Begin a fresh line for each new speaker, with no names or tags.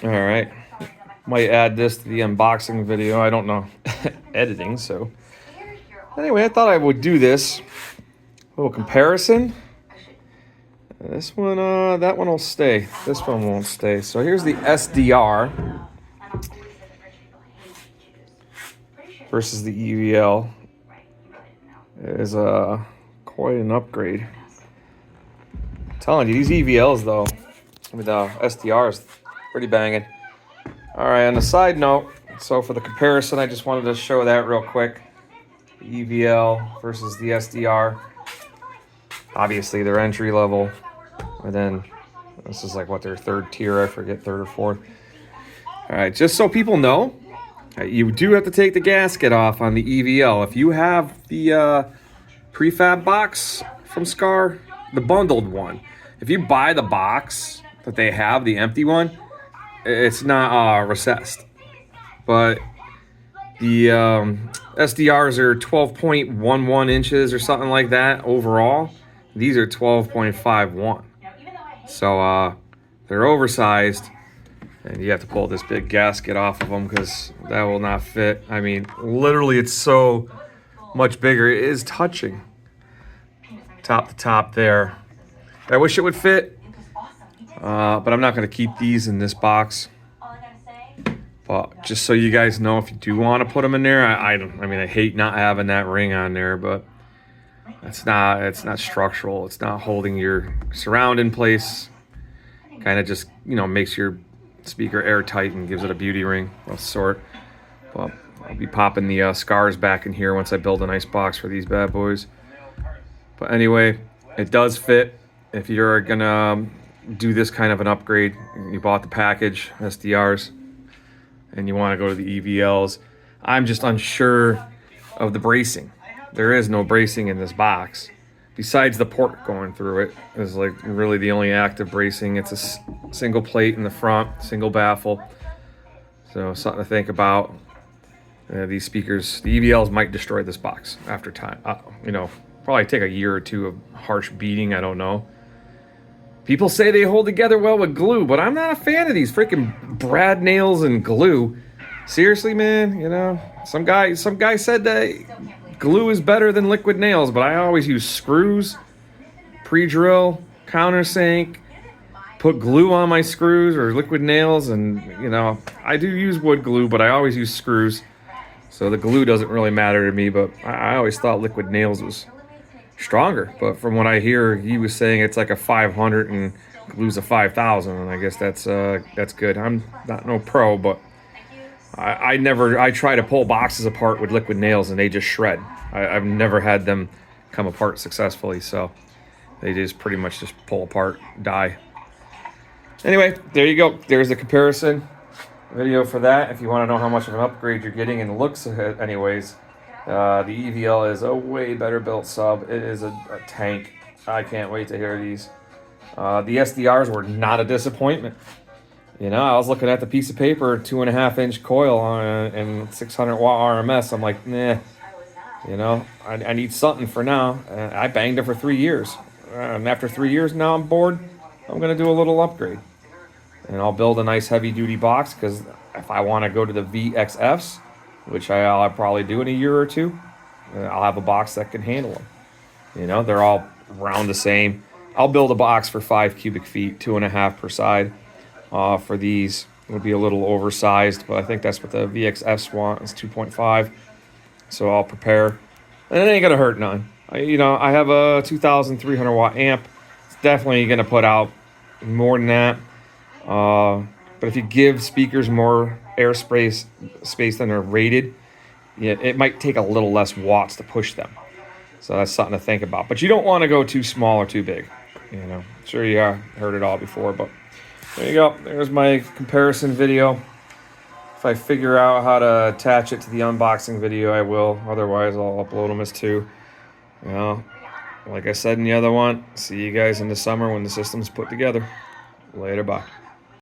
All right. Might add this to the unboxing video. I don't know editing, so anyway, I thought I would do this little comparison. This one, that one will stay. This one won't stay. So here's the SDR versus the EVL. It is quite an upgrade. I'm telling you, these EVLs though, with SDRs, pretty banging. All right, on a side note, so for the comparison, I just wanted to show that real quick. The EVL versus the SDR. Obviously, they're entry level. And then this is like what their third tier, I forget, third or fourth. All right, just so people know, you do have to take the gasket off on the EVL. If you have the prefab box from Skar, the bundled one, if you buy the box that they have, the empty one, it's not recessed. But the SDRs are 12.11 inches or something like that overall. These are 12.51. So they're oversized, and you have to pull this big gasket off of them because that will not fit. I mean, literally, it's so much bigger. It is touching top to top there. I wish it would fit, but I'm not going to keep these in this box. But just so you guys know, if you do want to put them in there, I mean, I hate not having that ring on there, but it's not structural. It's not holding your surround in place. Kind of just, makes your speaker airtight and gives it a beauty ring of sort. But I'll be popping the Skars back in here once I build a nice box for these bad boys. But anyway, it does fit. If you're gonna do this kind of an upgrade, you bought the package SDRs, and you want to go to the EVLs, I'm just unsure of the bracing. There is no bracing in this box. Besides the port going through it is like really the only active bracing. It's a single plate in the front, single baffle. So something to think about. These speakers, the EVLs might destroy this box after time. Probably take a year or two of harsh beating, I don't know. People say they hold together well with glue, but I'm not a fan of these freaking brad nails and glue. Seriously, man, some guy said that glue is better than liquid nails, but I always use screws, pre-drill, countersink, put glue on my screws or liquid nails, and I do use wood glue, but I always use screws. So the glue doesn't really matter to me, but I always thought liquid nails was stronger. But from what I hear, he was saying it's like a 500 and glue's a 5,000, and I guess that's good. I'm not no pro, but I try to pull boxes apart with liquid nails and they just shred. I've never had them come apart successfully, so they just pretty much just pull apart, die. Anyway, there you go. There's the comparison video for that. If you want to know how much of an upgrade you're getting in the looks anyways, the EVL is a way better built sub. It is a tank. I can't wait to hear these. The SDRs were not a disappointment. I was looking at the piece of paper, 2.5-inch coil and 600 watt RMS. I'm like, nah, I need something for now. I banged it for 3 years. And after 3 years now I'm bored. I'm going to do a little upgrade. And I'll build a nice heavy duty box because if I want to go to the VXFs, which I'll probably do in a year or two, I'll have a box that can handle them. They're all around the same. I'll build a box for 5 cubic feet, 2.5 per side. For these, it would be a little oversized, but I think that's what the VXFs want, is 2.5. So I'll prepare, and it ain't gonna hurt none. I have a 2,300 watt amp. It's definitely gonna put out more than that. But if you give speakers more airspace than they're rated, it might take a little less watts to push them. So that's something to think about. But you don't want to go too small or too big. Sure you heard it all before, but there you go. There's my comparison video. If I figure out how to attach it to the unboxing video, I will. Otherwise, I'll upload them as two. Like I said in the other one, see you guys in the summer when the system's put together. Later, bye.